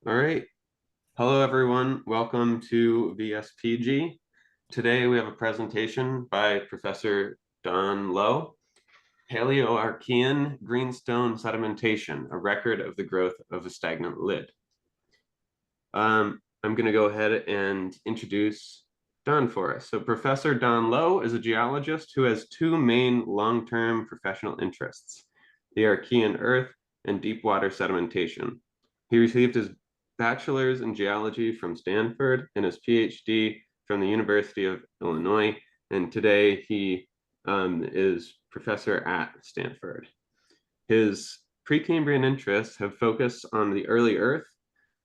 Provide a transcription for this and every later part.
All right. Hello, everyone. Welcome to VSPG. Today we have a presentation by Professor Don Lowe, Paleoarchean Greenstone Sedimentation, a record of the growth of a stagnant lid. I'm going to go ahead and introduce Don for us. So Professor Don Lowe is a geologist who has two main long-term professional interests, the Archean Earth and deep water sedimentation. He received his bachelor's in geology from Stanford and his PhD from the University of Illinois, and today he is professor at Stanford. His Precambrian interests have focused on the early Earth,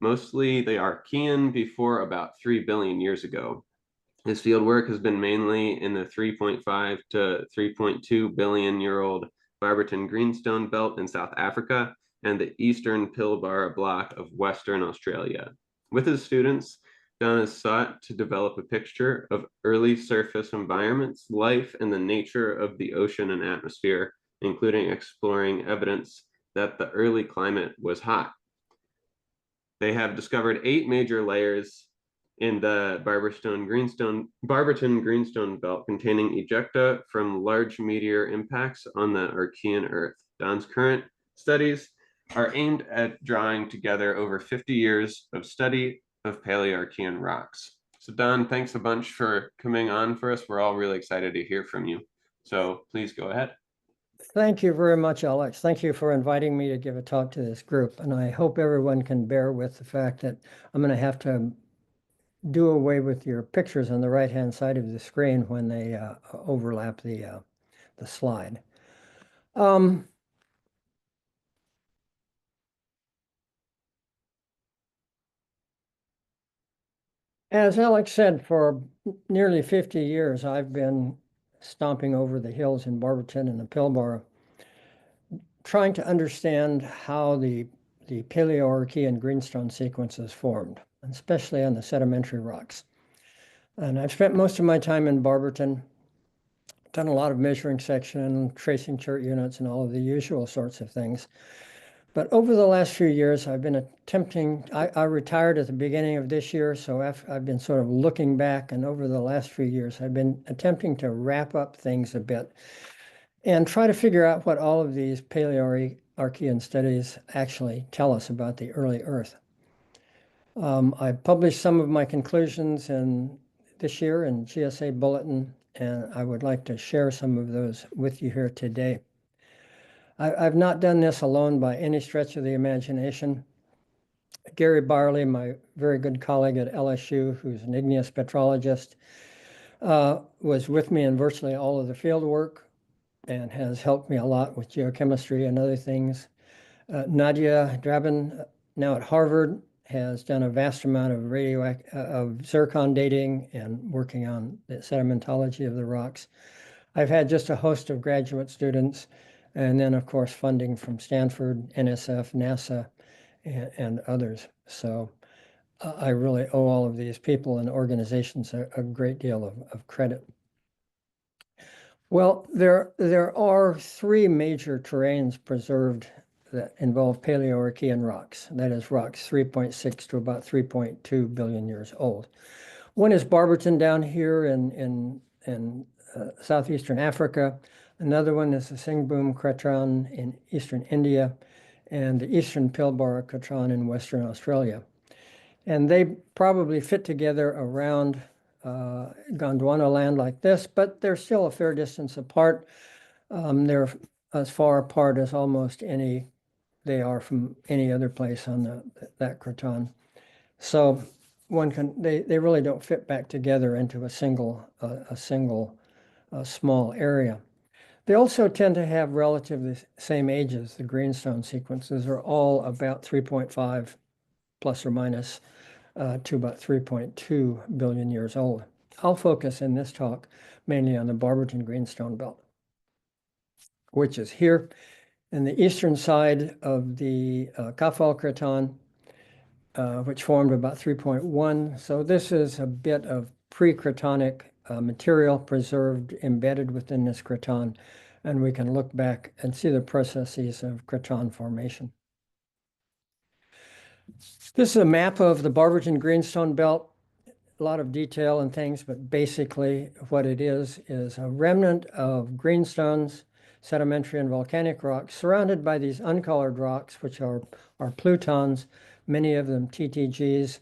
mostly the Archean before about 3 billion years ago. His fieldwork has been mainly in the 3.5 to 3.2 billion year old Barberton Greenstone Belt in South Africa and the eastern Pilbara block of Western Australia. With his students, Don has sought to develop a picture of early surface environments, life, and the nature of the ocean and atmosphere, including exploring evidence that the early climate was hot. They have discovered 8 major layers in the Barberton Greenstone Belt containing ejecta from large meteor impacts on the Archean Earth. Don's current studies are aimed at drawing together over 50 years of study of Paleoarchean rocks. So Don, thanks a bunch for coming on for us. We're all really excited to hear from you. So please go ahead. Thank you very much, Alex. Thank you for inviting me to give a talk to this group. And I hope everyone can bear with the fact that I'm going to have to do away with your pictures on the right-hand side of the screen when they overlap the slide. As Alex said, for nearly 50 years, I've been stomping over the hills in Barberton and the Pilbara, trying to understand how the Paleoarchean greenstone sequence is formed, especially on the sedimentary rocks. And I've spent most of my time in Barberton, done a lot of measuring section, tracing chart units, and all of the usual sorts of things. But over the last few years, I've been attempting, I retired at the beginning of this year, so I've been sort of looking back, and over the last few years, I've been attempting to wrap up things a bit and try to figure out what all of these Paleoarchean studies actually tell us about the early Earth. I published some of my conclusions this year in GSA Bulletin, and I would like to share some of those with you here today. I've not done this alone by any stretch of the imagination. Gary Barley, my very good colleague at LSU, who's an igneous petrologist, was with me in virtually all of the field work and has helped me a lot with geochemistry and other things. Nadia Drabin, now at Harvard, has done a vast amount of zircon dating and working on the sedimentology of the rocks. I've had just a host of graduate students, and then, of course, funding from Stanford, NSF, NASA, and others. So I really owe all of these people and organizations a great deal of credit. Well, there are 3 major terrains preserved that involve Paleoarchean rocks. That is, rocks 3.6 to about 3.2 billion years old. One is Barberton down here in southeastern Africa. Another one is the Singhbum Cratron in eastern India, and the eastern Pilbara Cratron in Western Australia. And they probably fit together around Gondwana land like this, but they're still a fair distance apart. They're as far apart as almost they are from any other place on that craton. So they really don't fit back together into a single small area. They also tend to have relatively the same ages. The greenstone sequences are all about 3.5 plus or minus to about 3.2 billion years old. I'll focus in this talk mainly on the Barberton Greenstone Belt, which is here in the eastern side of the Kafal Craton, which formed about 3.1. So this is a bit of pre-cratonic material preserved, embedded within this craton, and we can look back and see the processes of craton formation. This is a map of the Barberton Greenstone Belt. A lot of detail and things, but basically what it is a remnant of greenstones, sedimentary and volcanic rocks, surrounded by these uncolored rocks, which are plutons, many of them TTGs.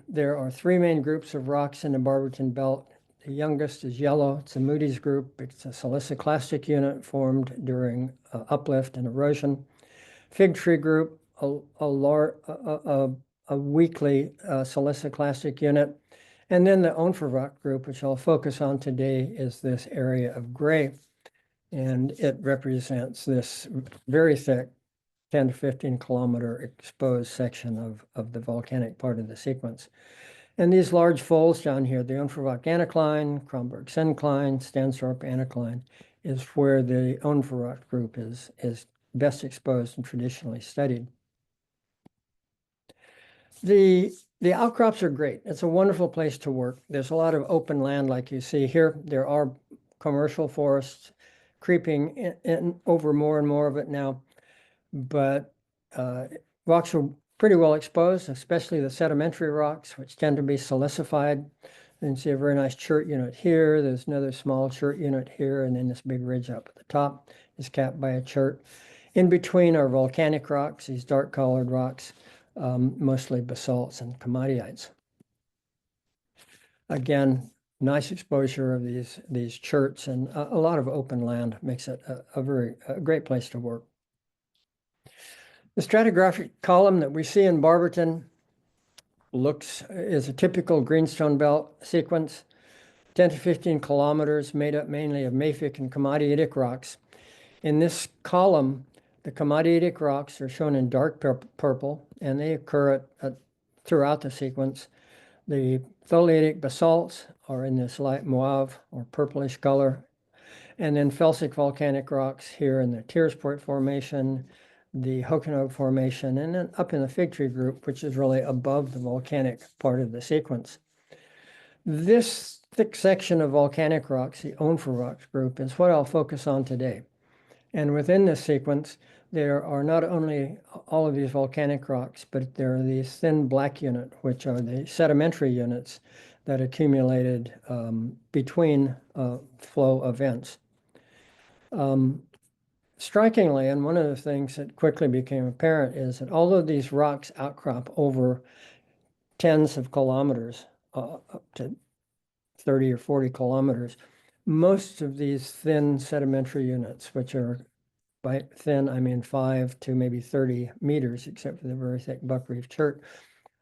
There are three main groups of rocks in the Barberton Belt. The youngest is yellow. It's a Moody's group. It's a siliciclastic unit formed during uplift and erosion. Fig tree group, a weakly siliciclastic unit. And then the Onverwacht group, which I'll focus on today, is this area of gray. And it represents this very thick 10 to 15 kilometer exposed section of the volcanic part of the sequence. And these large folds down here, the Onverwacht anticline, Kronberg syncline, Stanthorpe anticline, is where the Onverwacht group is best exposed and traditionally studied. The outcrops are great. It's a wonderful place to work. There's a lot of open land like you see here. There are commercial forests creeping in over more and more of it now, but rocks are pretty well exposed, especially the sedimentary rocks, which tend to be silicified. You can see a very nice chert unit here. There's another small chert unit here, and then this big ridge up at the top is capped by a chert. In between are volcanic rocks, these dark colored rocks, mostly basalts and komatiites. Again, nice exposure of these cherts and a lot of open land makes it a great place to work. The stratigraphic column that we see in Barberton is a typical greenstone belt sequence, 10 to 15 kilometers, made up mainly of mafic and komatiitic rocks. In this column, the komatiitic rocks are shown in dark purple, and they occur throughout the sequence. The tholeiitic basalts are in this light mauve or purplish color. And then felsic volcanic rocks here in the Tiersport Formation, the Hokenog Formation, and then up in the Fig Tree group, which is really above the volcanic part of the sequence. This thick section of volcanic rocks, the Onverwacht group, is what I'll focus on today. And within this sequence, there are not only all of these volcanic rocks, but there are these thin black units, which are the sedimentary units that accumulated between flow events. Strikingly, and one of the things that quickly became apparent is that although these rocks outcrop over tens of kilometers, up to 30 or 40 kilometers, most of these thin sedimentary units, which are by thin, I mean 5 to maybe 30 meters, except for the very thick buckreef chert,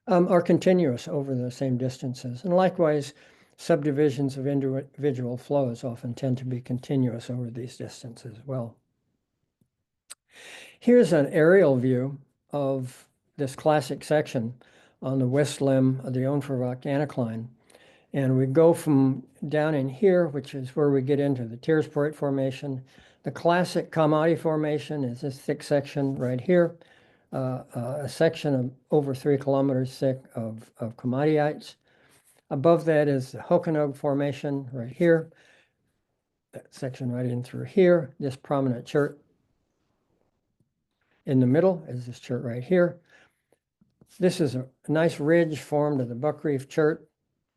are continuous over the same distances. And likewise, subdivisions of individual flows often tend to be continuous over these distances as well. Here's an aerial view of this classic section on the west limb of the Onverwacht anticline. And we go from down in here, which is where we get into the Tiersport Formation. The classic Kamati Formation is this thick section right here, a section of over 3 kilometers thick of komatiites. Above that is the Hokenog Formation right here, that section right in through here, this prominent chert. In the middle is this chert right here. This is a nice ridge formed of the buckreef chert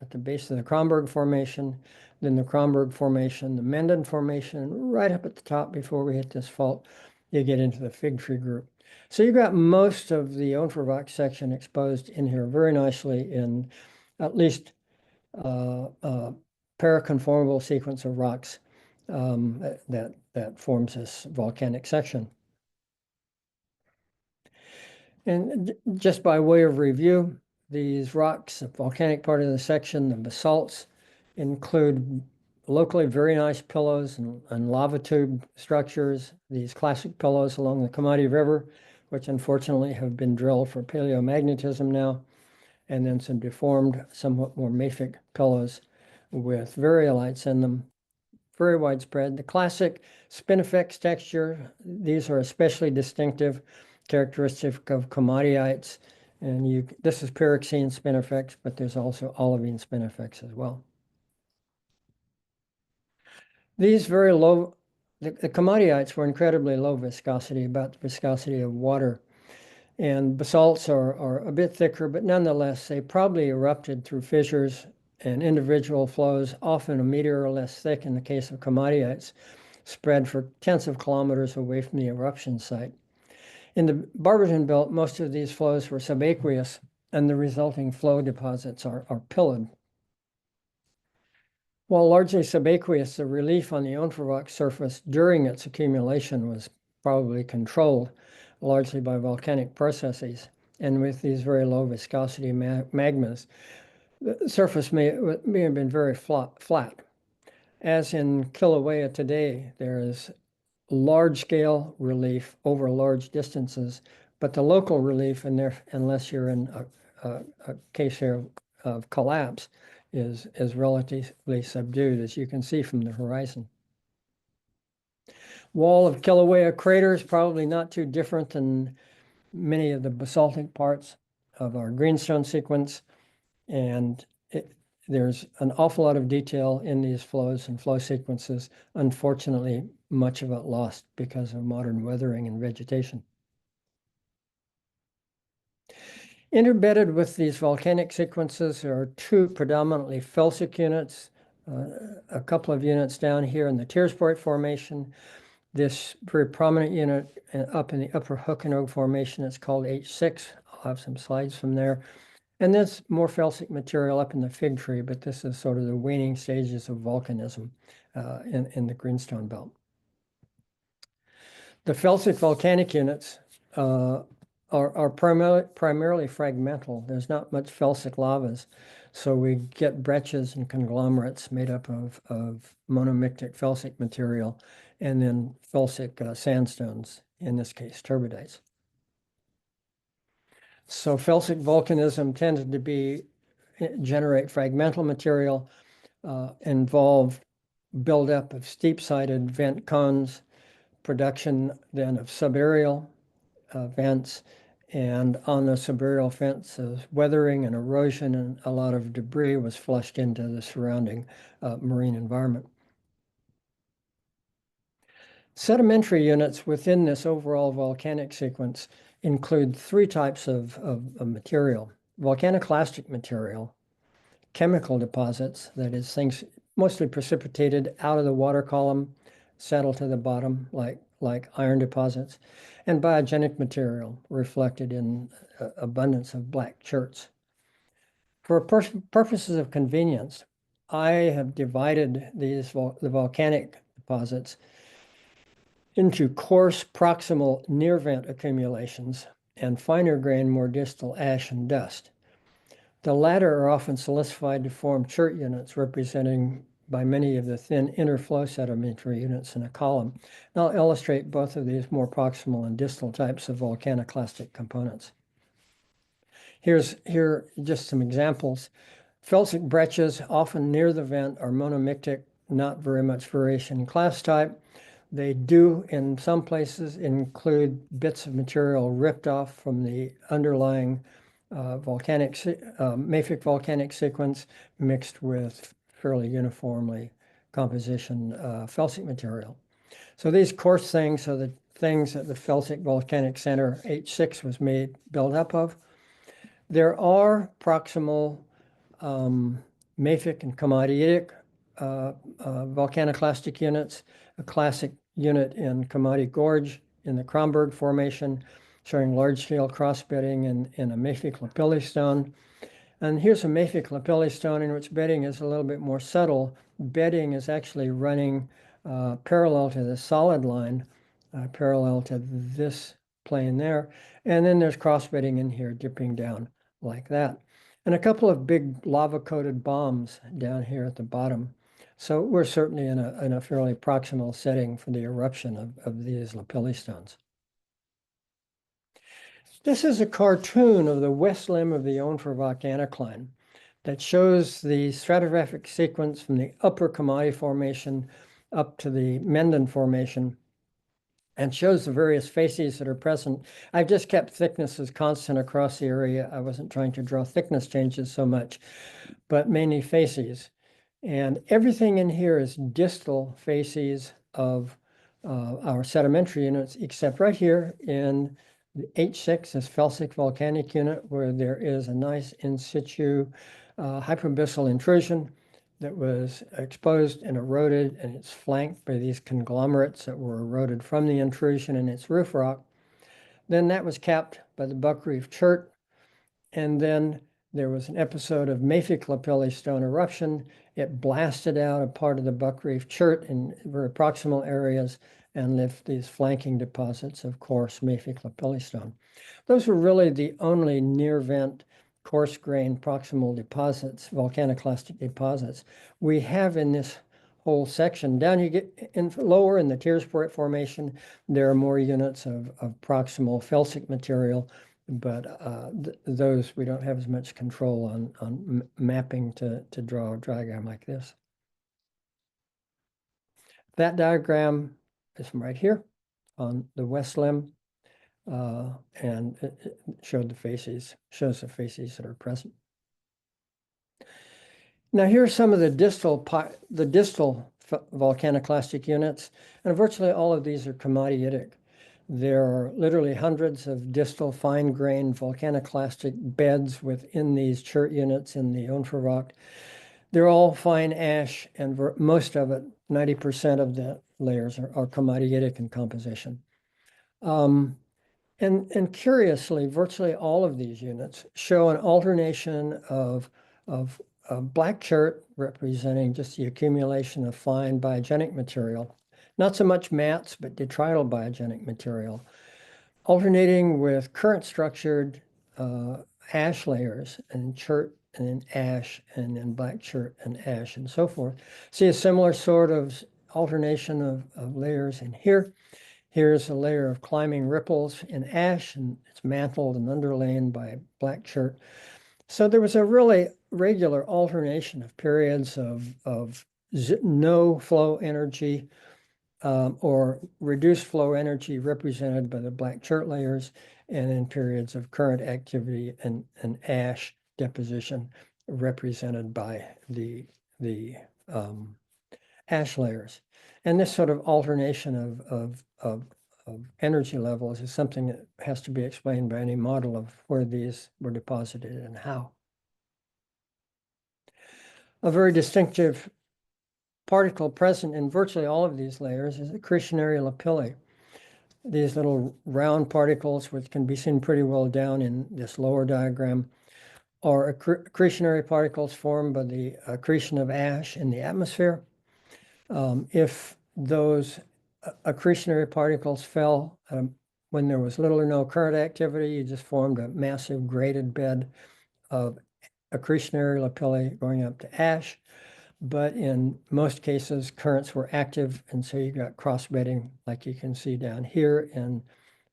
at the base of the Kronberg Formation, then the Kronberg Formation, the Menden Formation, right up at the top before we hit this fault, you get into the Fig Tree group. So you've got most of the Onverwacht section exposed in here very nicely in at least paraconformable sequence of rocks that forms this volcanic section. And just by way of review, these rocks, the volcanic part of the section, the basalts, include locally very nice pillows and lava tube structures, these classic pillows along the Komati River, which unfortunately have been drilled for paleomagnetism now, and then some deformed, somewhat more mafic pillows with variolites in them, very widespread. The classic spinifex texture, these are especially distinctive, characteristic of komatiites. And this is pyroxene spinifex, but there's also olivine spinifex as well. These very low, the komatiites were incredibly low viscosity, about the viscosity of water. And basalts are a bit thicker, but nonetheless, they probably erupted through fissures and individual flows, often a meter or less thick in the case of komatiites, spread for tens of kilometers away from the eruption site. In the Barberton Belt, most of these flows were subaqueous, and the resulting flow deposits are pillared. While largely subaqueous, the relief on the Onverwacht surface during its accumulation was probably controlled largely by volcanic processes. And with these very low viscosity magmas, the surface may have been very flat. As in Kilauea today, there is large-scale relief over large distances, but the local relief, unless you're in a case here of collapse, is relatively subdued, as you can see from the horizon. Wall of Kilauea craters, probably not too different than many of the basaltic parts of our greenstone sequence, and there's an awful lot of detail in these flows and flow sequences. Unfortunately, much of it lost because of modern weathering and vegetation. Interbedded with these volcanic sequences, there are two predominantly felsic units, a couple of units down here in the Tiersport Formation. This very prominent unit up in the Upper Hookenoog Formation, it's called H6. I'll have some slides from there. And there's more felsic material up in the Fig Tree, but this is sort of the waning stages of volcanism in the Greenstone Belt. The felsic volcanic units are primarily fragmental. There's not much felsic lavas, so we get breccias and conglomerates made up of monomictic felsic material, and then felsic sandstones, in this case turbidites. So felsic volcanism tended to generate fragmental material, involve buildup of steep-sided vent cones, production then of subaerial vents, and on the subaerial vents, weathering and erosion and a lot of debris was flushed into the surrounding marine environment. Sedimentary units within this overall volcanic sequence include three types of material: volcaniclastic material, chemical deposits, that is, things mostly precipitated out of the water column, settle to the bottom like iron deposits, and biogenic material reflected in abundance of black cherts. For purposes of convenience, I have divided the volcanic deposits into coarse proximal near vent accumulations and finer grain, more distal ash and dust. The latter are often silicified to form chert units representing by many of the thin interflow sedimentary units in a column. And I'll illustrate both of these more proximal and distal types of volcaniclastic components. Here are just some examples. Felsic breccias, often near the vent, are monomictic, not very much variation in class type. They do, in some places, include bits of material ripped off from the underlying mafic volcanic sequence mixed with fairly uniformly composition felsic material. So these coarse things are the things that the felsic volcanic center H6 was built up of. There are proximal mafic and komatiitic volcaniclastic units, a classic unit in Komati Gorge in the Kronberg Formation, showing large-scale cross-bedding in a mafic lapilli stone. And here's a mafic lapilli stone in which bedding is a little bit more subtle. Bedding is actually running parallel to the solid line, parallel to this plane there. And then there's cross-bedding in here, dipping down like that. And a couple of big lava-coated bombs down here at the bottom. So we're certainly in a fairly proximal setting for the eruption of these lapilli stones. This is a cartoon of the west limb of the Onverwacht anticline that shows the stratigraphic sequence from the upper Komati Formation up to the Menden Formation, and shows the various facies that are present. I've just kept thicknesses constant across the area. I wasn't trying to draw thickness changes so much, but mainly facies. And everything in here is distal facies of our sedimentary units, except right here in The H6 is felsic volcanic unit, where there is a nice in situ hypoabyssal intrusion that was exposed and eroded, and it's flanked by these conglomerates that were eroded from the intrusion in its roof rock. Then that was capped by the Buck Reef Chert, and then there was an episode of mafic lapilli stone eruption. It blasted out a part of the Buck Reef Chert in very proximal areas and left these flanking deposits of coarse mafic lapilli stone. Those were really the only near vent coarse grain proximal deposits, volcaniclastic deposits we have in this whole section. Down you get in lower in the Tiersport Formation, there are more units of proximal felsic material, but those we don't have as much control on mapping to draw a diagram like this. That diagram is from right here on the west limb, and it showed the facies, shows the facies that are present. Now here's some of the distal volcaniclastic units, and virtually all of these are komatiitic. There are literally hundreds of distal fine-grained volcaniclastic beds within these chert units in the Onverwacht. They're all fine ash, and most of it, 90% of the layers are komatiitic in composition. And curiously, virtually all of these units show an alternation of black chert representing just the accumulation of fine biogenic material, not so much mats, but detrital biogenic material, alternating with current structured ash layers and chert and then ash and then black chert and ash and so forth. See a similar sort of alternation of layers in here. Here's a layer of climbing ripples in ash, and it's mantled and underlain by black chert. So there was a really regular alternation of periods of no flow energy or reduced flow energy represented by the black chert layers, and in periods of current activity and ash deposition represented by the ash layers. And this sort of alternation of energy levels is something that has to be explained by any model of where these were deposited and how. A very distinctive particle present in virtually all of these layers is accretionary lapilli. These little round particles, which can be seen pretty well down in this lower diagram, are accretionary particles formed by the accretion of ash in the atmosphere. If those accretionary particles fell when there was little or no current activity, you just formed a massive graded bed of accretionary lapilli going up to ash. But in most cases, currents were active, and so you got cross-bedding, like you can see down here in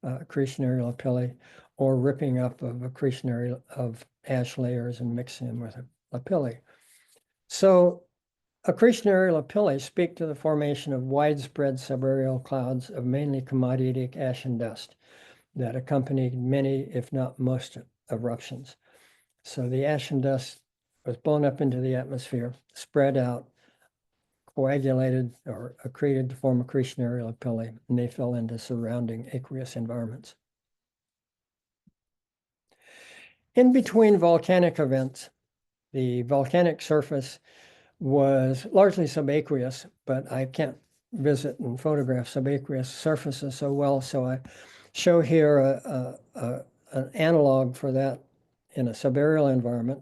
accretionary lapilli, or ripping up of accretionary of ash layers and mixing them with lapilli. So accretionary lapilli speak to the formation of widespread subaerial clouds of mainly komatiitic ash and dust that accompanied many, if not most, eruptions. So the ash and dust was blown up into the atmosphere, spread out, coagulated or accreted to form accretionary lapilli, and they fell into surrounding aqueous environments. In between volcanic events, the volcanic surface was largely subaqueous, but I can't visit and photograph subaqueous surfaces so well, so I show here an analog for that in a subaerial environment,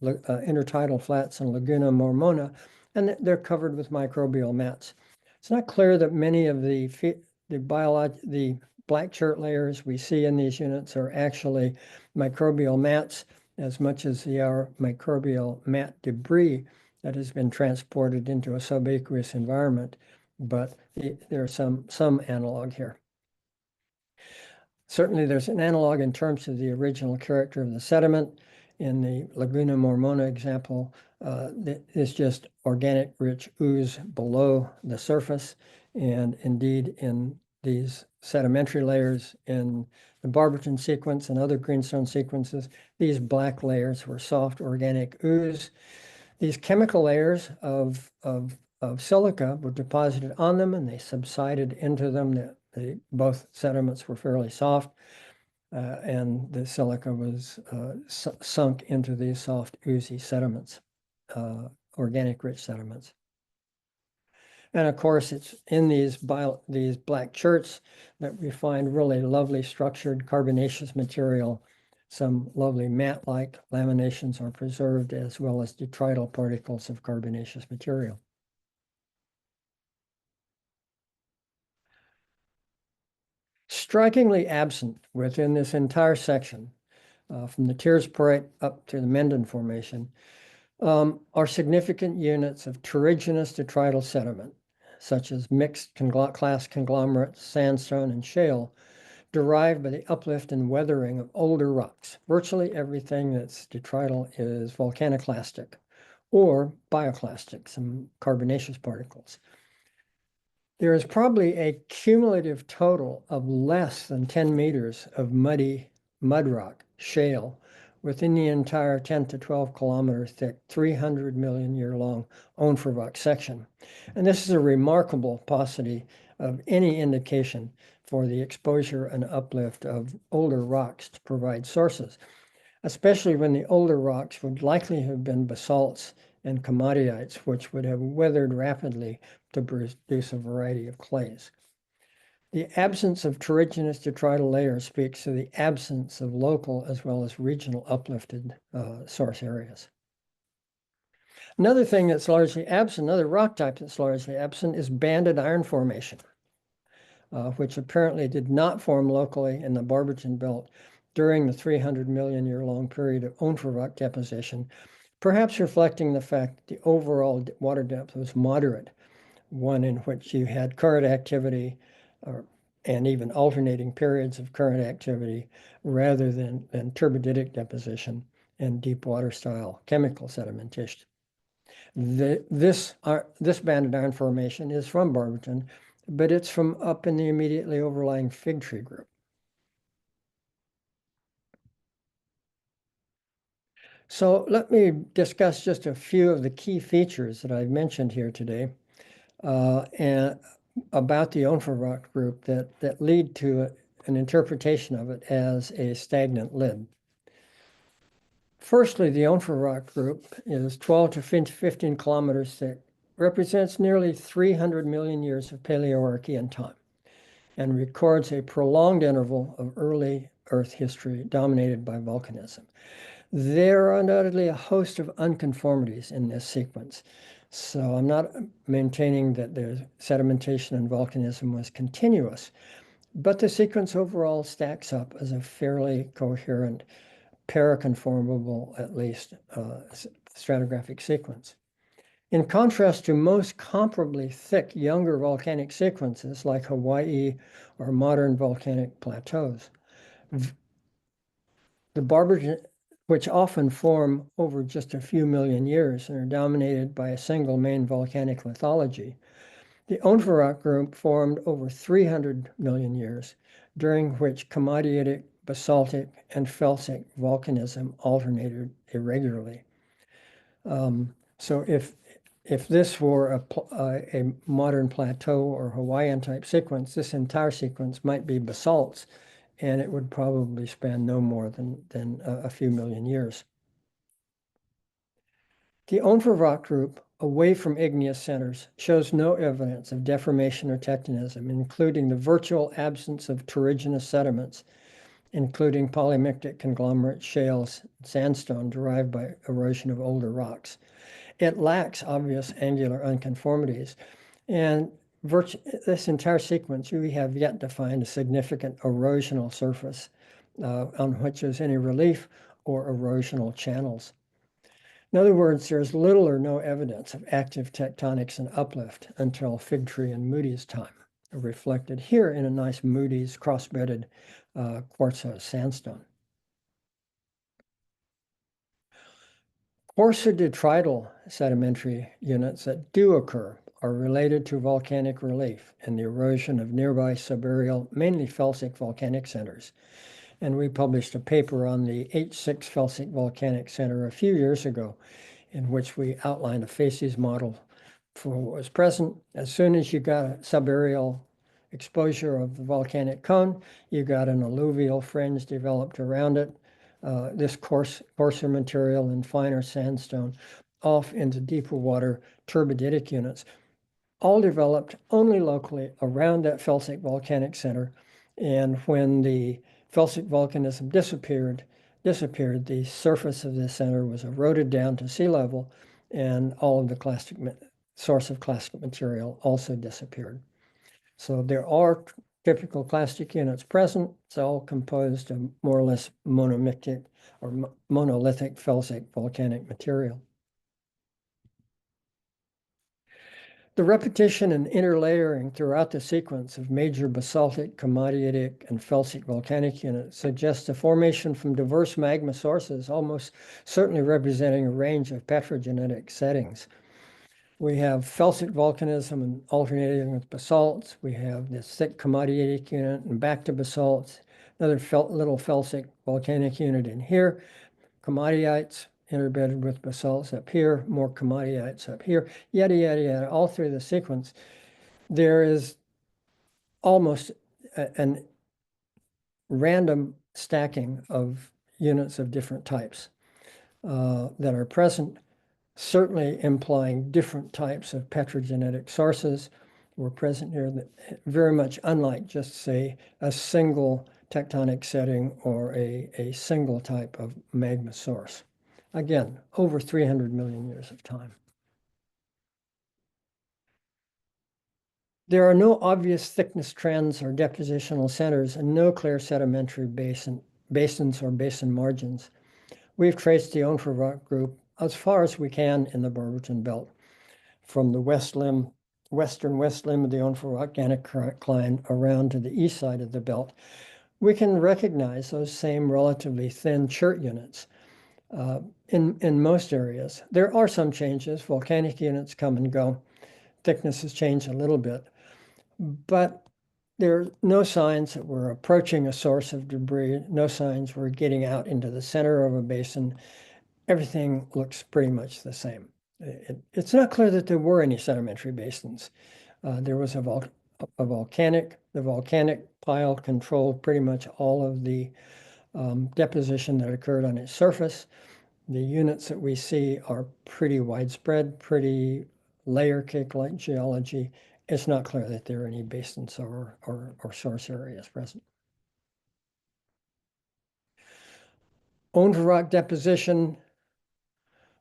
intertidal flats and Laguna Mormona, and they're covered with microbial mats. It's not clear that many of the black chert layers we see in these units are actually microbial mats as much as they are microbial mat debris that has been transported into a subaqueous environment, but there's some analog here. Certainly there's an analog in terms of the original character of the sediment. In the Laguna Mormona example, it's just organic rich ooze below the surface. And indeed, in these sedimentary layers in the Barberton sequence and other greenstone sequences, these black layers were soft organic ooze. These chemical layers of silica were deposited on them, and they subsided into them. both sediments were fairly soft, and the silica was sunk into these soft, oozy sediments, organic rich sediments. And of course, it's in these black cherts that we find really lovely structured carbonaceous material. Some lovely mat-like laminations are preserved, as well as detrital particles of carbonaceous material. Strikingly absent within this entire section, from the Tiersporite up to the Menden Formation, are significant units of terrigenous detrital sediment, such as mixed class conglomerates, sandstone, and shale, derived by the uplift and weathering of older rocks. Virtually everything that's detrital is volcaniclastic or bioclastic, some carbonaceous particles. There is probably a cumulative total of less than 10 meters of mud rock, shale, within the entire 10 to 12 kilometer thick, 300 million year long Onverwacht section. And this is a remarkable paucity of any indication for the exposure and uplift of older rocks to provide sources, especially when the older rocks would likely have been basalts and komatiites, which would have weathered rapidly to produce a variety of clays. The absence of terrigenous detrital layers speaks to the absence of local as well as regional uplifted source areas. Another thing that's largely absent, another rock type that's largely absent, is banded iron formation, which apparently did not form locally in the Barberton Belt during the 300 million year long period of Onverwacht deposition, perhaps reflecting the fact that the overall water depth was moderate, one in which you had current activity and even alternating periods of current activity rather than turbiditic deposition and deep water style chemical sedimentation. This banded iron formation is from Barberton, but it's from up in the immediately overlying Fig Tree group. So let me discuss just a few of the key features that I've mentioned here today and about the Onverwacht group that lead to an interpretation of it as a stagnant lid. Firstly, the Onverwacht group is 12 to 15 kilometers thick, represents nearly 300 million years of Paleoarchean time, and records a prolonged interval of early Earth history dominated by volcanism. There are undoubtedly a host of unconformities in this sequence. So I'm not maintaining that the sedimentation and volcanism was continuous, but the sequence overall stacks up as a fairly coherent, paraconformable, at least, stratigraphic sequence. In contrast to most comparably thick younger volcanic sequences like Hawaii or modern volcanic plateaus, the Barberton, which often form over just a few million years and are dominated by a single main volcanic lithology, the Onverwacht group formed over 300 million years, during which komatiitic, basaltic, and felsic volcanism alternated irregularly. So if this were a modern plateau or Hawaiian type sequence, this entire sequence might be basalts, and it would probably span no more than a few million years. The Onverwacht group, away from igneous centers, shows no evidence of deformation or tectonism, including the virtual absence of terrigenous sediments, including polymictic conglomerate shales, sandstone derived by erosion of older rocks. It lacks obvious angular unconformities, and this entire sequence, we have yet to find a significant erosional surface on which there's any relief or erosional channels. In other words, there's little or no evidence of active tectonics and uplift until Fig Tree and Moody's time, reflected here in a nice Moody's cross-bedded quartzose sandstone. Coarser detrital sedimentary units that do occur are related to volcanic relief and the erosion of nearby subaerial, mainly felsic volcanic centers. And we published a paper on the H6 felsic volcanic center a few years ago, in which we outlined a facies model for what was present. As soon as you got a subaerial exposure of the volcanic cone, you got an alluvial fringe developed around it. This coarser material and finer sandstone off into deeper water turbiditic units, all developed only locally around that felsic volcanic center. And when the felsic volcanism disappeared, the surface of the center was eroded down to sea level, and all of the source of clastic material also disappeared. So there are typical clastic units present. It's all composed of more or less monolithic felsic volcanic material. The repetition and interlayering throughout the sequence of major basaltic, komatiitic, and felsic volcanic units suggests a formation from diverse magma sources, almost certainly representing a range of petrogenetic settings. We have felsic volcanism and alternating with basalts. We have this thick komatiitic unit and back to basalts. Another little felsic volcanic unit in here. Komatiites interbedded with basalts up here, more komatiites up here, yada, yada, yada, all through the sequence. There is almost an random stacking of units of different types that are present, certainly implying different types of petrogenetic sources were present here, that very much unlike just, say, a single tectonic setting or a single type of magma source. Again, over 300 million years of time. There are no obvious thickness trends or depositional centers and no clear sedimentary basins or basin margins. We've traced the Onverwacht Group as far as we can in the Barberton Belt, from the western west limb of the Onverwacht anticline around to the east side of the belt. We can recognize those same relatively thin chert units in most areas. There are some changes. Volcanic units come and go. Thickness has changed a little bit. But there are no signs that we're approaching a source of debris, no signs we're getting out into the center of a basin. Everything looks pretty much the same. It's not clear that there were any sedimentary basins. There was the volcanic pile controlled pretty much all of the deposition that occurred on its surface. The units that we see are pretty widespread, pretty layer cake-like geology. It's not clear that there are any basins or source areas present. Onverwacht deposition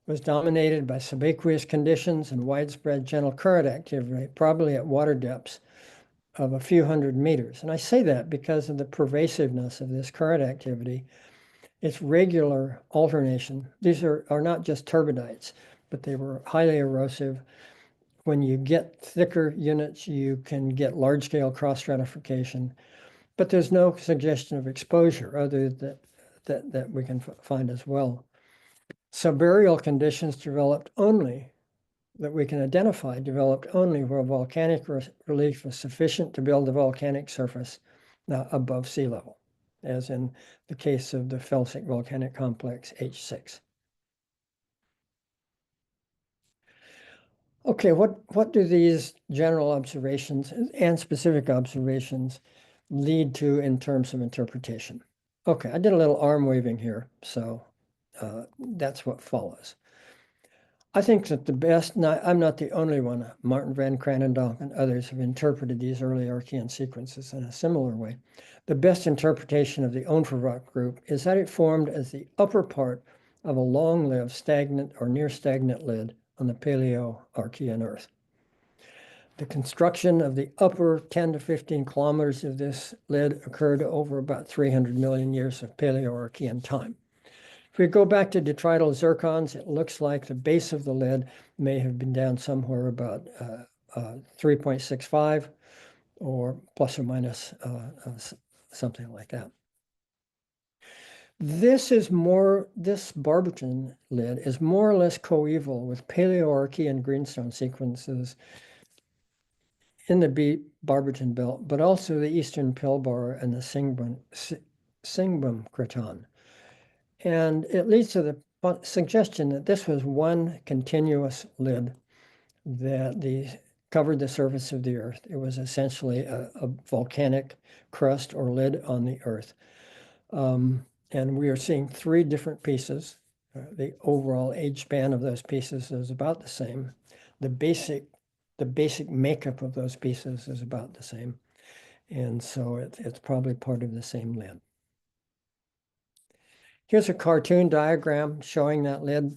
was dominated by subaqueous conditions and widespread gentle current activity, probably at water depths of a few hundred meters. And I say that because of the pervasiveness of this current activity. It's regular alternation. These are not just turbidites, but they were highly erosive. When you get thicker units, you can get large-scale cross-stratification, but there's no suggestion of exposure other that we can find as well. Subburial conditions that we can identify developed only where volcanic relief was sufficient to build the volcanic surface above sea level, as in the case of the felsic volcanic complex H6. Okay, what do these general observations and specific observations lead to in terms of interpretation? Okay, I did a little arm waving here, so that's what follows. I think that I'm not the only one. Martin van Kranendonk and others have interpreted these early Archean sequences in a similar way. The best interpretation of the Onverwacht group is that it formed as the upper part of a long-lived stagnant or near-stagnant lid on the Paleoarchean Earth. The construction of the upper 10 to 15 kilometers of this lid occurred over about 300 million years of Paleoarchean time. If we go back to detrital zircons, it looks like the base of the lid may have been down somewhere about 3.65 or plus or minus something like that. This Barberton lid is more or less coeval with Paleoarchean greenstone sequences in the Barberton Belt, but also the Eastern Pilbara and the Singbum Craton. And it leads to the suggestion that this was one continuous lid, that the covered the surface of the Earth. It was essentially a volcanic crust or lid on the Earth. And we are seeing three different pieces. The overall age span of those pieces is about the same. The basic makeup of those pieces is about the same. And so it's probably part of the same lid. Here's a cartoon diagram showing that lid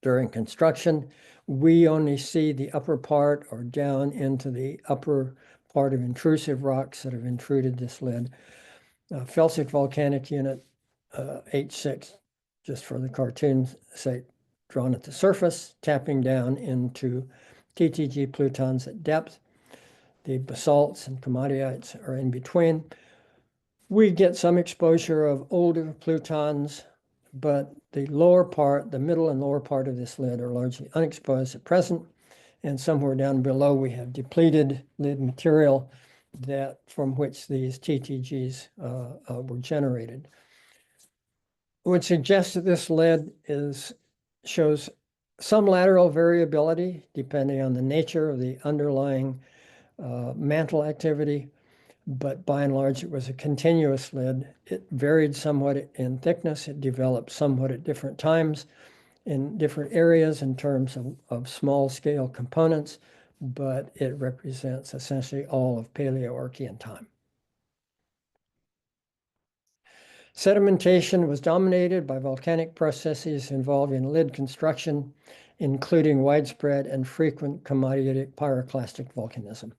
during construction. We only see the upper part or down into the upper part of intrusive rocks that have intruded this lid. Felsic volcanic unit H6, just for the cartoon's sake, drawn at the surface, tapping down into TTG plutons at depth. The basalts and komatiites are in between. We get some exposure of older plutons, but the lower part, the middle and lower part of this lid are largely unexposed at present. And somewhere down below, we have depleted lid material from which these TTGs were generated. It would suggest that this lid shows some lateral variability depending on the nature of the underlying mantle activity, but by and large, it was a continuous lid. It varied somewhat in thickness. It developed somewhat at different times in different areas in terms of small-scale components, but it represents essentially all of Paleoarchean time. Sedimentation was dominated by volcanic processes involving lid construction, including widespread and frequent komatiitic pyroclastic volcanism.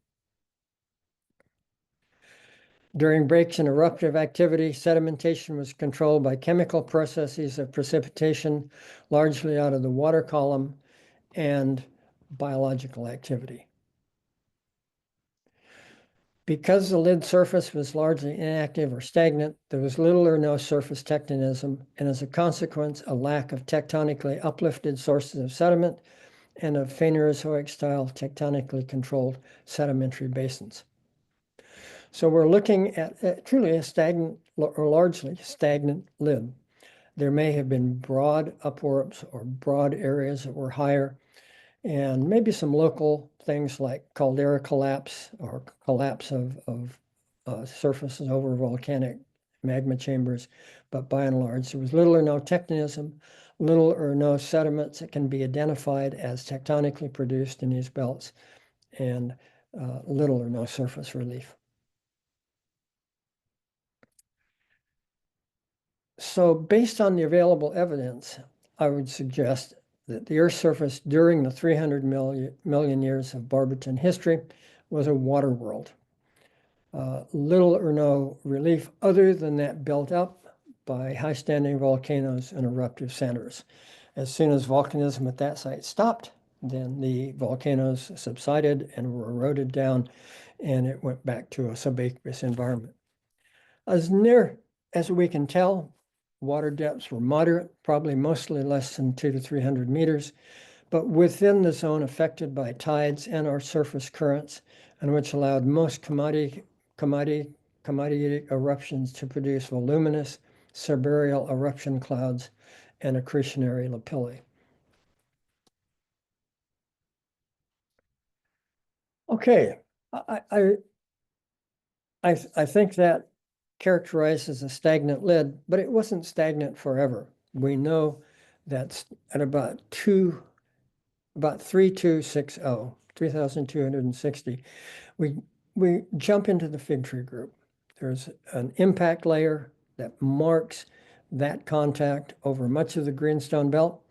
During breaks in eruptive activity, sedimentation was controlled by chemical processes of precipitation, largely out of the water column, and biological activity. Because the lid surface was largely inactive or stagnant, there was little or no surface tectonism, and as a consequence, a lack of tectonically uplifted sources of sediment and of Phanerozoic-style tectonically controlled sedimentary basins. So we're looking at truly a stagnant or largely stagnant lid. There may have been broad upwarps or broad areas that were higher, and maybe some local things like caldera collapse or collapse of surfaces over volcanic magma chambers. But by and large, there was little or no tectonism, little or no sediments that can be identified as tectonically produced in these belts, and little or no surface relief. So based on the available evidence, I would suggest that the Earth's surface during the 300 million years of Barberton history was a water world. Little or no relief other than that built up by high-standing volcanoes and eruptive centers. As soon as volcanism at that site stopped, then the volcanoes subsided and were eroded down, and it went back to a subaqueous environment. As near as we can tell, water depths were moderate, probably mostly less than 200 to 300 meters, but within the zone affected by tides and our surface currents, and which allowed most komatiitic eruptions to produce voluminous subaerial eruption clouds and accretionary lapillae. Okay, I think that characterized as a stagnant lid, but it wasn't stagnant forever. We know that at about 3,260, we jump into the fig tree group. There's an impact layer that marks that contact over much of the Greenstone Belt.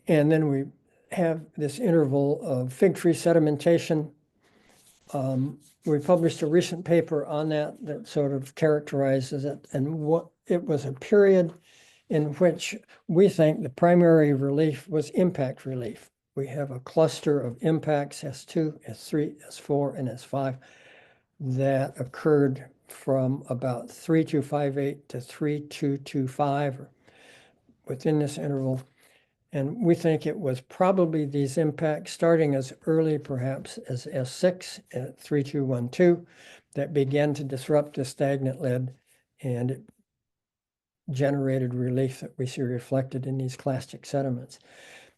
And then we have this interval of fig tree sedimentation. We published a recent paper on that sort of characterizes it, and what it was a period in which we think the primary relief was impact relief. We have a cluster of impacts, S2, S3, S4, and S5, that occurred from about 3258 to 3225 within this interval. And we think it was probably these impacts starting as early perhaps as S6 at 3212 that began to disrupt the stagnant lid, and it generated relief that we see reflected in these clastic sediments.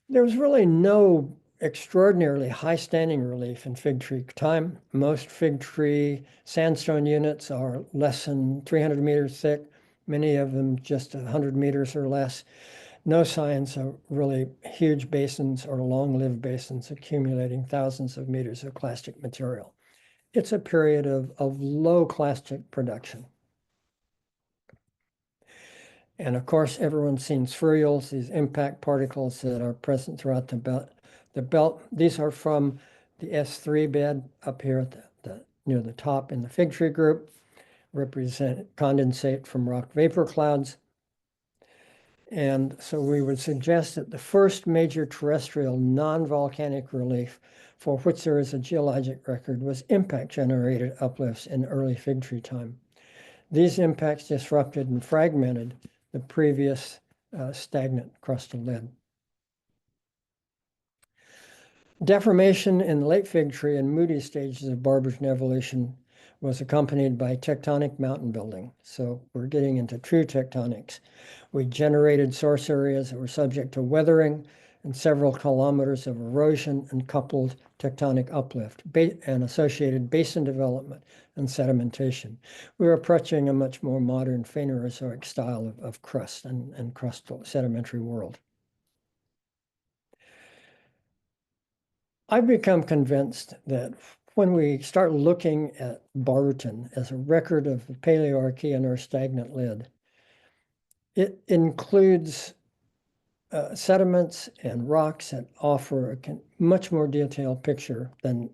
There was really no extraordinarily high standing relief in fig tree time. Most fig tree sandstone units are less than 300 meters thick, many of them just 100 meters or less. No signs of really huge basins or long-lived basins accumulating thousands of meters of clastic material. It's a period of low clastic production. And of course, everyone's seen spherules, these impact particles that are present throughout the belt. These are from the S3 bed up here at near the top in the fig tree group, represent condensate from rock vapor clouds. And so we would suggest that the first major terrestrial non-volcanic relief for which there is a geologic record was impact-generated uplifts in early fig tree time. These impacts disrupted and fragmented the previous stagnant crustal lid. Deformation in the late fig tree and moody stages of Barberton evolution was accompanied by tectonic mountain building. So we're getting into true tectonics. We generated source areas that were subject to weathering and several kilometers of erosion and coupled tectonic uplift and associated basin development and sedimentation. We were approaching a much more modern Phanerozoic style of crust and crustal sedimentary world. I've become convinced that when we start looking at Barberton as a record of the Paleoarchean Earth stagnant lid, it includes sediments and rocks that offer a much more detailed picture than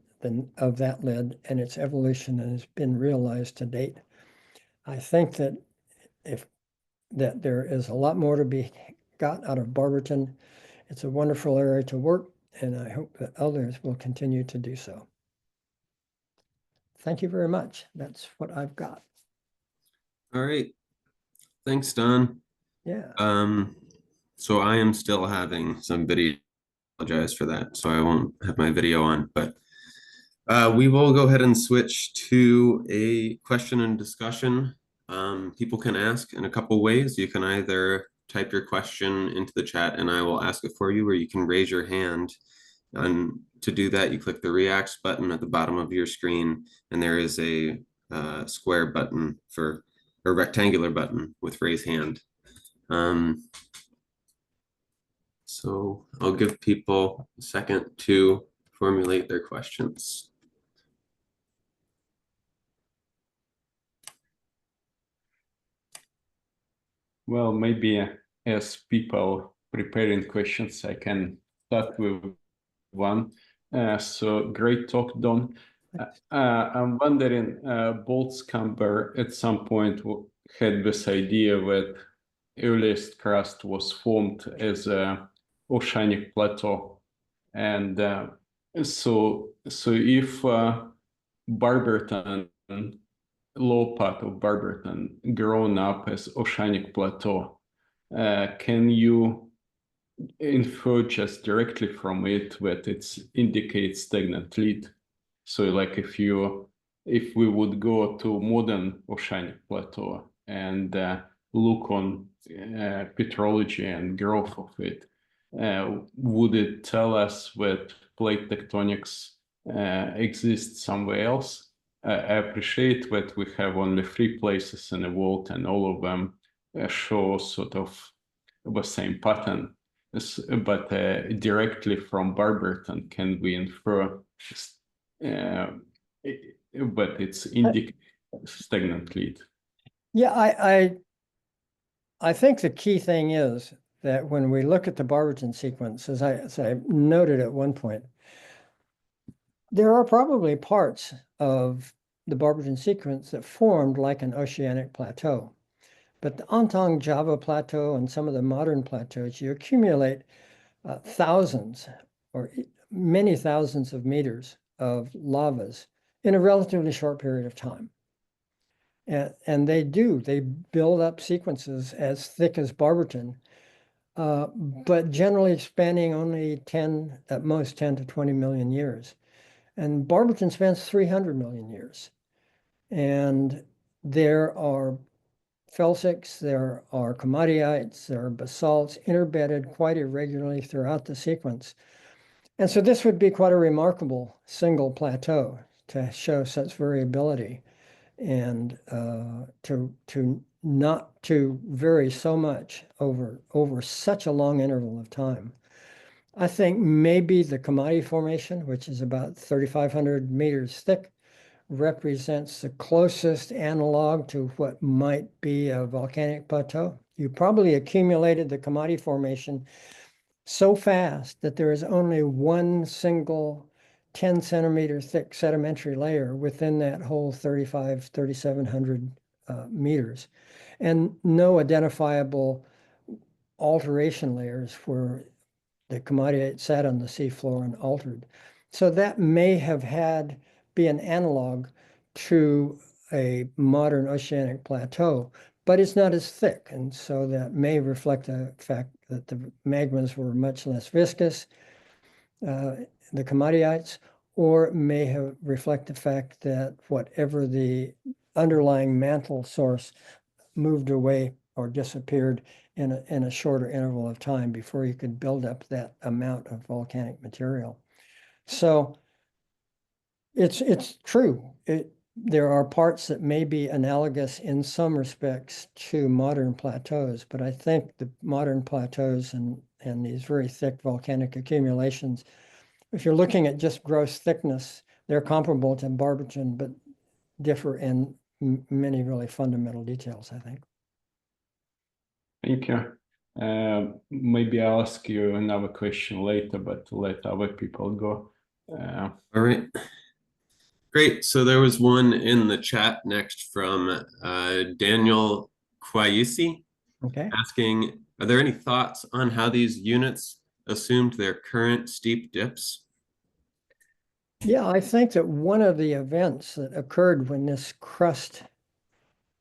of that lid and its evolution that has been realized to date. I think that that there is a lot more to be got out of Barberton. It's a wonderful area to work, and I hope that others will continue to do so. Thank you very much. That's what I've got. All right. Thanks, Don. Yeah. So I am still having some video. Apologize for that. So I won't have my video on, but we will go ahead and switch to a question and discussion. People can ask in a couple ways. You can either type your question into the chat and I will ask it for you, or you can raise your hand. And to do that, you click the reacts button at the bottom of your screen, and there is a square button for a rectangular button with raise hand. So I'll give people a second to formulate their questions. Well, maybe as people preparing questions, I can start with one. So great talk, Don. I'm wondering, Boltzkamper at some point had this idea that earliest crust was formed as a oceanic plateau, and so if Barberton, low part of Barberton, grown up as oceanic plateau, can you infer just directly from it that it indicates stagnant lid? So like if we would go to modern oceanic plateau and look on petrology and growth of it, would it tell us that plate tectonics exists somewhere else? I appreciate that we have only 3 places in the world and all of them show sort of the same pattern. But directly from Barberton, can we infer but it's indicating stagnant lid? Yeah, I think the key thing is that when we look at the Barberton sequence, as I noted at one point, there are probably parts of the Barberton sequence that formed like an oceanic plateau. But the Entang Java Plateau and some of the modern plateaus, you accumulate thousands or many thousands of meters of lavas in a relatively short period of time. And they build up sequences as thick as Barberton, but generally spanning only at most 10 to 20 million years. And Barberton spans 300 million years. And there are felsics, there are komatiites, there are basalts interbedded quite irregularly throughout the sequence. And so this would be quite a remarkable single plateau to show such variability and to not to vary so much over such a long interval of time. I think maybe the Commodity Formation, which is about 3,500 meters thick, represents the closest analog to what might be a volcanic plateau. You probably accumulated the Commodity Formation so fast that there is only one single 10 centimeter thick sedimentary layer within that whole 3,700 meters, and no identifiable alteration layers where the commodiate sat on the seafloor and altered. So that may have be an analog to a modern oceanic plateau, but it's not as thick. And so that may reflect the fact that the magmas were much less viscous, the commodiotes, or may have reflect the fact that whatever the underlying mantle source moved away or disappeared in a shorter interval of time before you could build up that amount of volcanic material. So it's true. There are parts that may be analogous in some respects to modern plateaus, but I think the modern plateaus and these very thick volcanic accumulations, if you're looking at just gross thickness, they're comparable to Barberton, but differ in many really fundamental details, I think. Thank you. Maybe I'll ask you another question later, but let other people go. All right. Great. So there was one in the chat next from Daniel Kwayisi asking, are there any thoughts on how these units assumed their current steep dips? Yeah, I think that one of the events that occurred when this crust,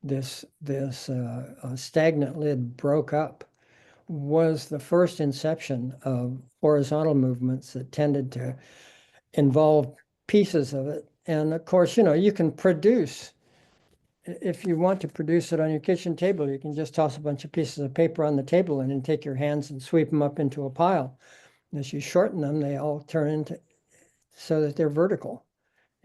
this stagnant lid broke up was the first inception of horizontal movements that tended to involve pieces of it. And of course, you can produce, if you want to produce it on your kitchen table, you can just toss a bunch of pieces of paper on the table and then take your hands and sweep them up into a pile. And as you shorten them, they all turn into so that they're vertical.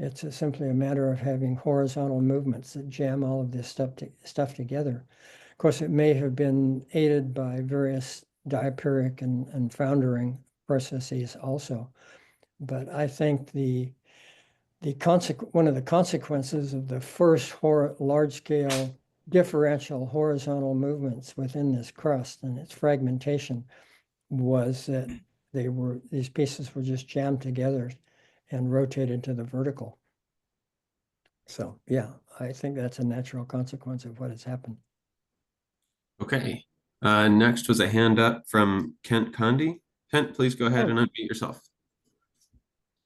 It's simply a matter of having horizontal movements that jam all of this stuff together. Of course, it may have been aided by various diapiric and foundering processes also. But I think one of the consequences of the first large-scale differential horizontal movements within this crust and its fragmentation was that these pieces were just jammed together and rotated to the vertical. So yeah, I think that's a natural consequence of what has happened. Okay. Next was a hand up from Kent Condi. Kent, please go ahead and unmute yourself.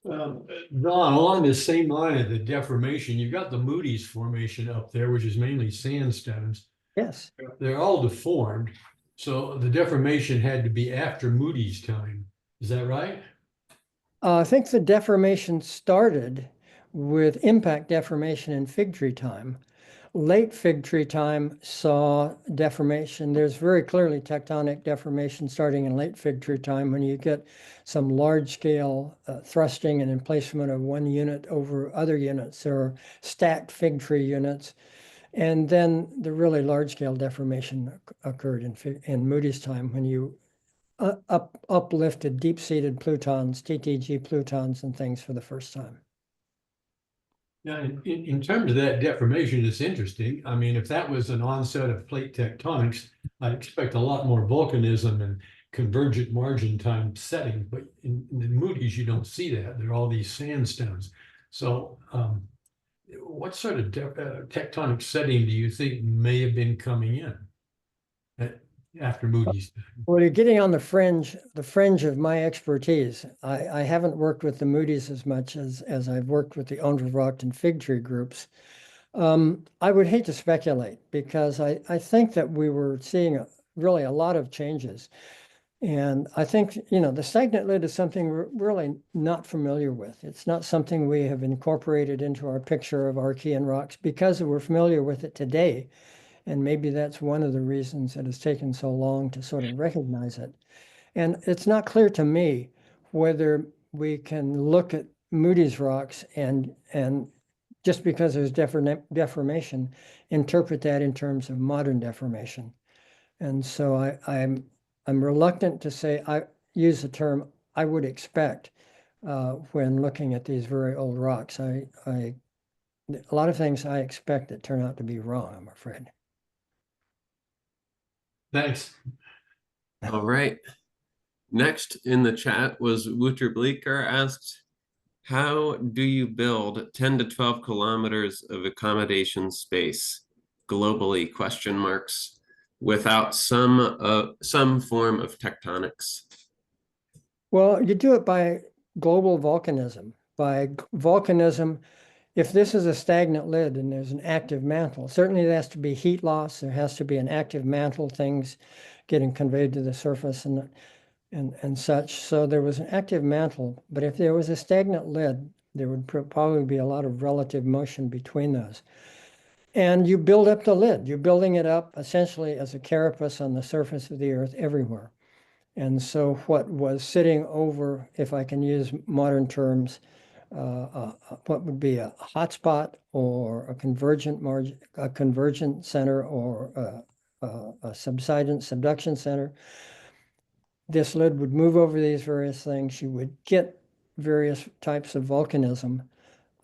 Don, along the same line of the deformation, you've got the Moody's formation up there, which is mainly sandstones. Yes. They're all deformed. So the deformation had to be after Moody's time. Is that right? I think the deformation started with impact deformation in fig tree time. Late fig tree time saw deformation. There's very clearly tectonic deformation starting in late fig tree time when you get some large scale thrusting and emplacement of one unit over other units. There are stacked fig tree units. And then the really large scale deformation occurred in Moody's time when you uplifted deep-seated plutons, TTG plutons and things for the first time. Now, in terms of that deformation, it's interesting. I mean, if that was an onset of plate tectonics, I'd expect a lot more volcanism and convergent margin time setting. But in the Moody's, you don't see that. There are all these sandstones. So what sort of tectonic setting do you think may have been coming in after Moody's time? Well, you're getting on the fringe of my expertise. I haven't worked with the Moody's as much as I've worked with the Onverwacht and fig tree groups. I would hate to speculate because I think that we were seeing really a lot of changes. And I think, the stagnant lid is something we're really not familiar with. It's not something we have incorporated into our picture of Archean rocks because we're familiar with it today. And maybe that's one of the reasons that it's taken so long to sort of recognize it. And it's not clear to me whether we can look at Moody's rocks and just because there's deformation, interpret that in terms of modern deformation. And so I'm reluctant to say, I use the term I would expect when looking at these very old rocks. A lot of things I expect that turn out to be wrong, I'm afraid. Thanks. All right. Next in the chat was Wouter Bleeker asked, how do you build 10 to 12 kilometers of accommodation space globally, question marks, without some form of tectonics? Well, you do it by global volcanism. By volcanism, if this is a stagnant lid and there's an active mantle, certainly there has to be heat loss. There has to be an active mantle, things getting conveyed to the surface and such. So there was an active mantle, but if there was a stagnant lid, there would probably be a lot of relative motion between those. And you build up the lid. You're building it up essentially as a carapace on the surface of the Earth everywhere. And so what was sitting over, if I can use modern terms, what would be a hotspot or a convergent margin, a convergent center, or a subduction center. This lid would move over these various things. You would get various types of volcanism,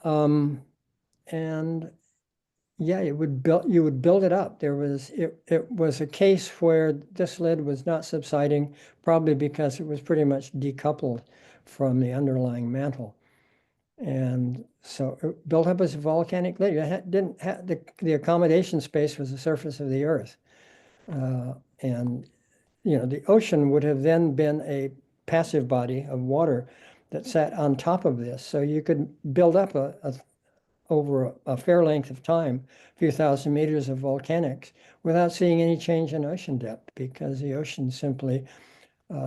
and yeah, you would build it up. It was a case where this lid was not subsiding, probably because it was pretty much decoupled from the underlying mantle. And so it built up as a volcanic lid. You didn't have the accommodation space was the surface of the Earth. And the ocean would have then been a passive body of water that sat on top of this. So you could build up over a fair length of time, a few thousand meters of volcanics without seeing any change in ocean depth, because the ocean simply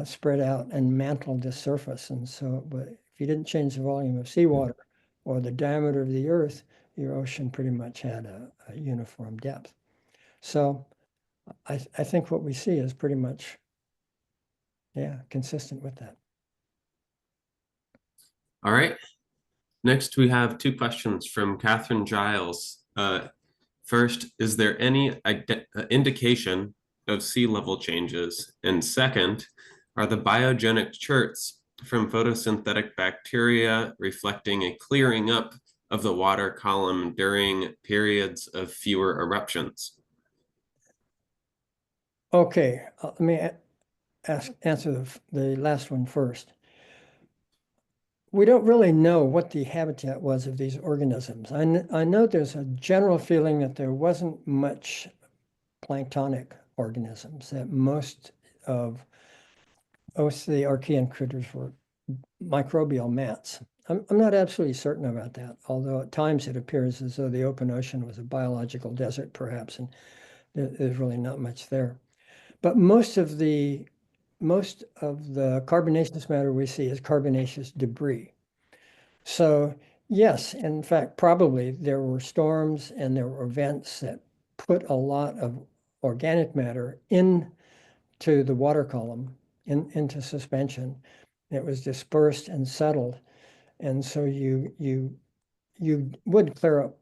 spread out and mantled the surface. And so, but if you didn't change the volume of seawater or the diameter of the Earth, your ocean pretty much had a uniform depth. So I think what we see is pretty much, yeah, consistent with that. All right. Next, we have two questions from Catherine Giles. First, is there any indication of sea level changes? And second, are the biogenic cherts from photosynthetic bacteria reflecting a clearing up of the water column during periods of fewer eruptions? Okay, let me answer the last one first. We don't really know what the habitat was of these organisms. I know there's a general feeling that there wasn't much planktonic organisms, that most of the Archean critters were microbial mats. I'm not absolutely certain about that, although at times it appears as though the open ocean was a biological desert, perhaps, and there's really not much there. But most of the carbonaceous matter we see is carbonaceous debris. So yes, in fact, probably there were storms and there were events that put a lot of organic matter into the water column, into suspension. It was dispersed and settled. And so you would clear up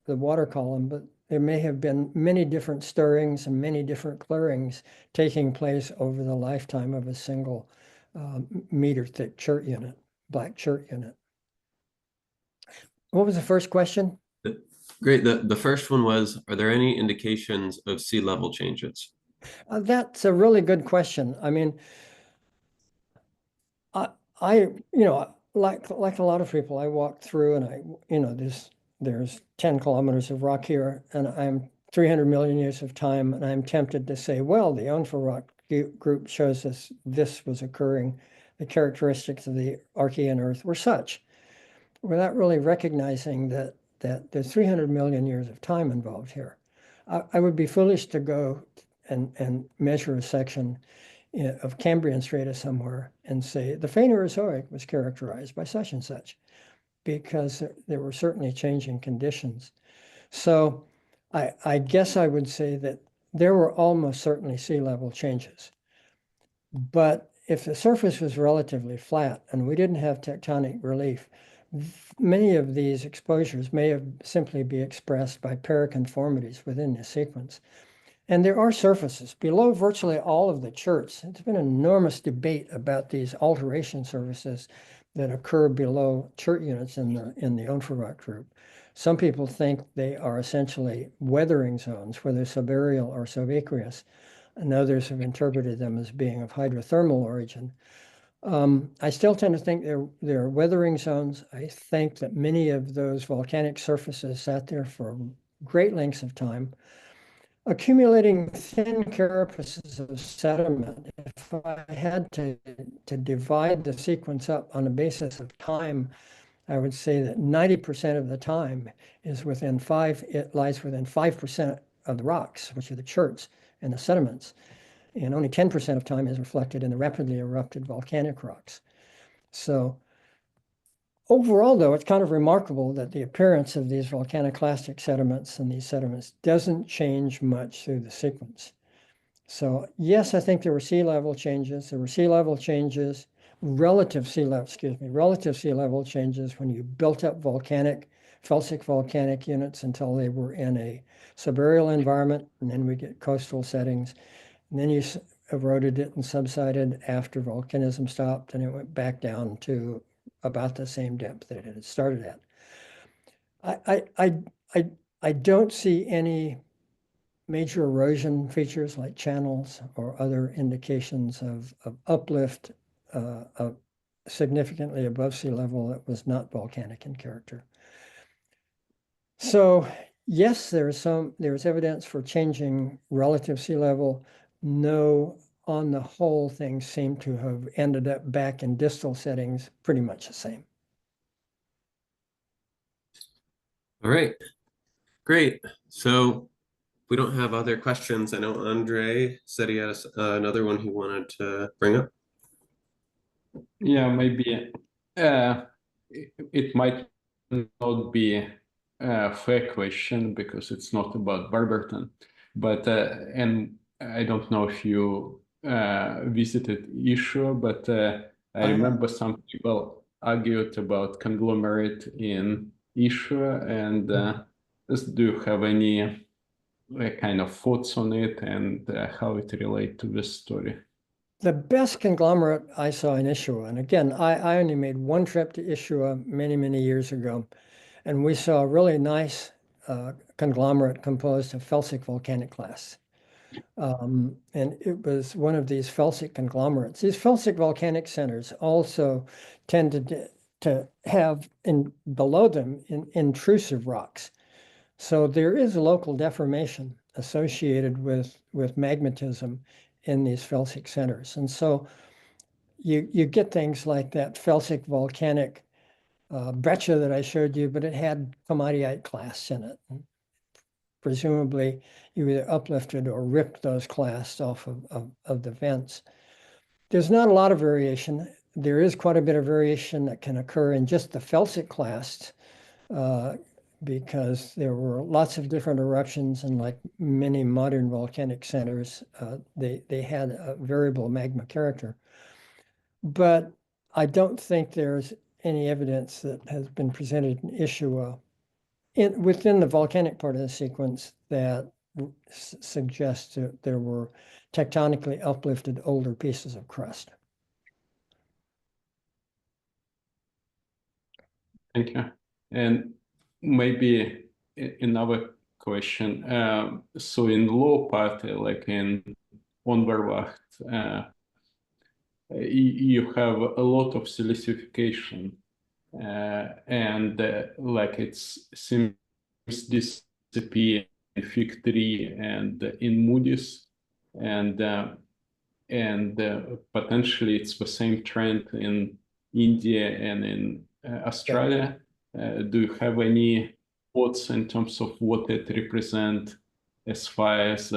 the water column, but there may have been many different stirrings and many different clearings taking place over the lifetime of a single meter thick chert unit, black chert unit. What was the first question? Great. The first one was, are there any indications of sea level changes? That's a really good question. I mean, I like a lot of people, I walked through and there's 10 kilometers of rock here, and I'm 300 million years of time, and I'm tempted to say, well, the Onverwacht Group shows us this was occurring. The characteristics of the Archean Earth were such, without really recognizing that there's 300 million years of time involved here. I would be foolish to go and measure a section of Cambrian strata somewhere and say the Phanerozoic was characterized by such and such, because there were certainly changing conditions. So I guess I would say that there were almost certainly sea level changes. But if the surface was relatively flat and we didn't have tectonic relief, many of these exposures may have simply be expressed by paraconformities within the sequence. And there are surfaces below virtually all of the cherts. It's been an enormous debate about these alteration surfaces that occur below chert units in the Onverwacht group. Some people think they are essentially weathering zones, whether subaerial or subaqueous, and others have interpreted them as being of hydrothermal origin. I still tend to think they're weathering zones. I think that many of those volcanic surfaces sat there for great lengths of time, accumulating thin carapaces of sediment. If I had to divide the sequence up on the basis of time, I would say that 90% of the time it lies within 5% of the rocks, which are the cherts and the sediments. And only 10% of time is reflected in the rapidly erupted volcanic rocks. So overall, though, it's kind of remarkable that the appearance of these volcaniclastic sediments and these sediments doesn't change much through the sequence. So yes, I think there were sea level changes. There were sea level changes, relative sea level changes when you built up felsic volcanic units until they were in a subaerial environment, and then we get coastal settings. And then you eroded it and subsided after volcanism stopped, and it went back down to about the same depth that it had started at. I don't see any major erosion features like channels or other indications of uplift of significantly above sea level that was not volcanic in character. So yes, there's evidence for changing relative sea level. No, on the whole, things seem to have ended up back in distal settings pretty much the same. All right, great. So we don't have other questions. I know Andre said he has another one he wanted to bring up. Yeah, maybe it might not be a fair question because it's not about Barberton, but and I don't know if you visited Issue, but I remember some people argued about conglomerate in Issue, and do you have any kind of thoughts on it and how it relates to this story? The best conglomerate I saw in Ischua, and again, I only made one trip to Ischua many, many years ago, and we saw a really nice conglomerate composed of felsic volcanic clasts. And it was one of these felsic conglomerates. These felsic volcanic centers also tended to have below them intrusive rocks. So there is a local deformation associated with magmatism in these felsic centers. And so you get things like that felsic volcanic breccia that I showed you, but it had komatiite clasts in it. And presumably you either uplifted or ripped those clasts off of the vents. There's not a lot of variation. There is quite a bit of variation that can occur in just the felsic clasts because there were lots of different eruptions, and like many modern volcanic centers, they had a variable magma character. But I don't think there's any evidence that has been presented in Ischua within the volcanic part of the sequence that suggests that there were tectonically uplifted older pieces of crust. Thank you. And maybe another question. So in Lowe part, like in Onverwacht, you have a lot of silicification, and like it seems disappear in Fig 3 and in Moody's, and potentially it's the same trend in India and in Australia. Do you have any thoughts in terms of what it represents as far as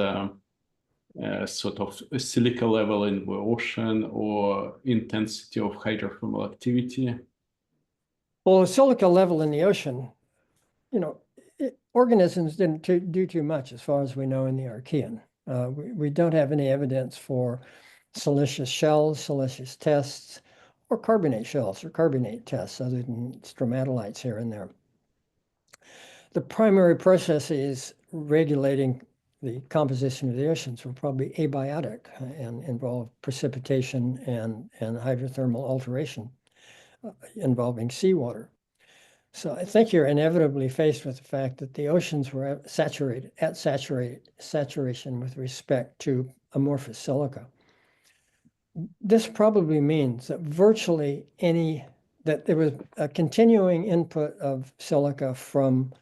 sort of a silica level in the ocean or intensity of hydrothermal activity? Well, the silica level in the ocean, organisms didn't do too much as far as we know in the Archean. We don't have any evidence for siliceous shells, siliceous tests, or carbonate shells or carbonate tests other than stromatolites here and there. The primary processes regulating the composition of the oceans were probably abiotic and involved precipitation and hydrothermal alteration involving seawater. So I think you're inevitably faced with the fact that the oceans were at saturation with respect to amorphous silica. This probably means that that there was a continuing input of silica from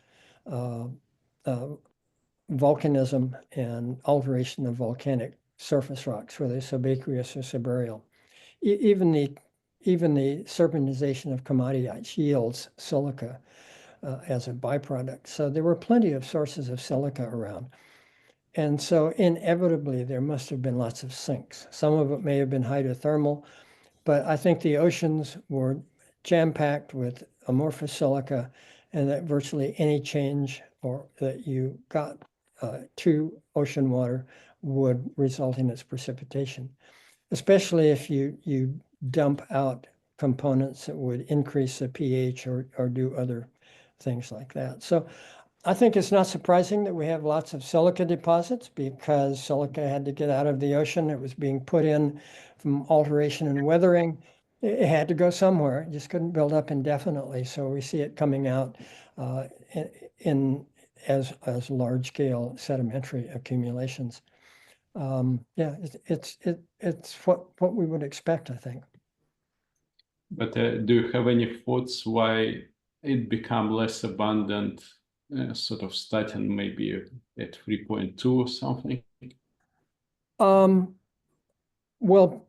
volcanism and alteration of volcanic surface rocks, whether subaqueous or subaerial. Even the serpentization of komatiites yields silica as a byproduct. So there were plenty of sources of silica around. And so inevitably, there must have been lots of sinks. Some of it may have been hydrothermal, but I think the oceans were jam-packed with amorphous silica, and that virtually any change or that you got to ocean water would result in its precipitation, especially if you dump out components that would increase the pH or do other things like that. So I think it's not surprising that we have lots of silica deposits because silica had to get out of the ocean. It was being put in from alteration and weathering. It had to go somewhere. It just couldn't build up indefinitely. So we see it coming out as large-scale sedimentary accumulations. Yeah, it's what we would expect, I think. But do you have any thoughts why it become less abundant, sort of starting maybe at 3.2 or something? Well,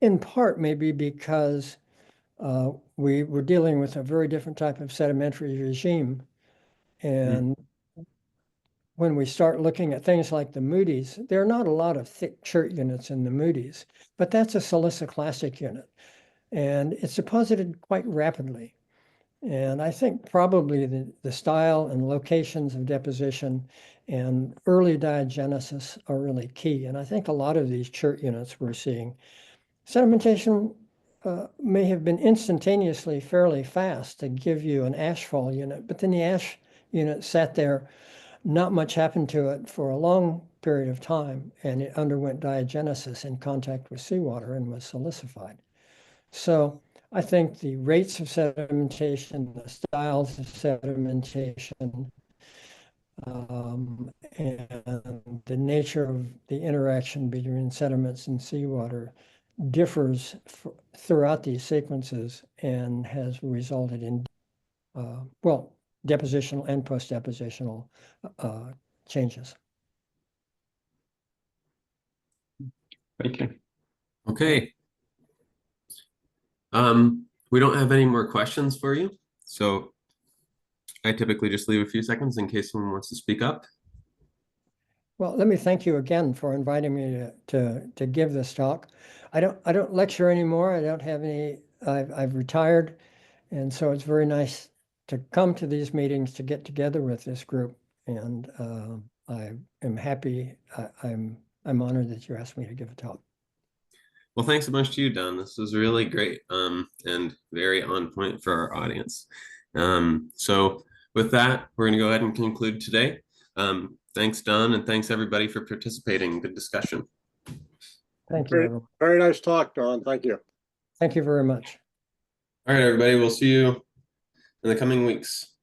in part maybe because we were dealing with a very different type of sedimentary regime. And when we start looking at things like the Moody's, there are not a lot of thick chert units in the Moody's, but that's a siliciclastic unit. And it's deposited quite rapidly. And I think probably the style and locations of deposition and early diagenesis are really key. And I think a lot of these chert units we're seeing, sedimentation may have been instantaneously fairly fast to give you an ashfall unit, but then the ash unit sat there, not much happened to it for a long period of time, and it underwent diagenesis in contact with seawater and was silicified. So I think the rates of sedimentation, the styles of sedimentation, and the nature of the interaction between sediments and seawater differs throughout these sequences and has resulted in, well, depositional and post-depositional changes. Thank you. Okay. We don't have any more questions for you, so I typically just leave a few seconds in case someone wants to speak up. Well, let me thank you again for inviting me to give this talk. I don't lecture anymore. I don't have any. I've retired, and so it's very nice to come to these meetings to get together with this group. And I am happy. I'm honored that you asked me to give a talk. Well, thanks a bunch to you, Don. This was really great and very on point for our audience. So with that, we're going to go ahead and conclude today. Thanks, Don, and thanks everybody for participating. Good discussion. Thank you, everyone. Very nice talk, Don. Thank you. Thank you very much. All right, everybody. We'll see you in the coming weeks.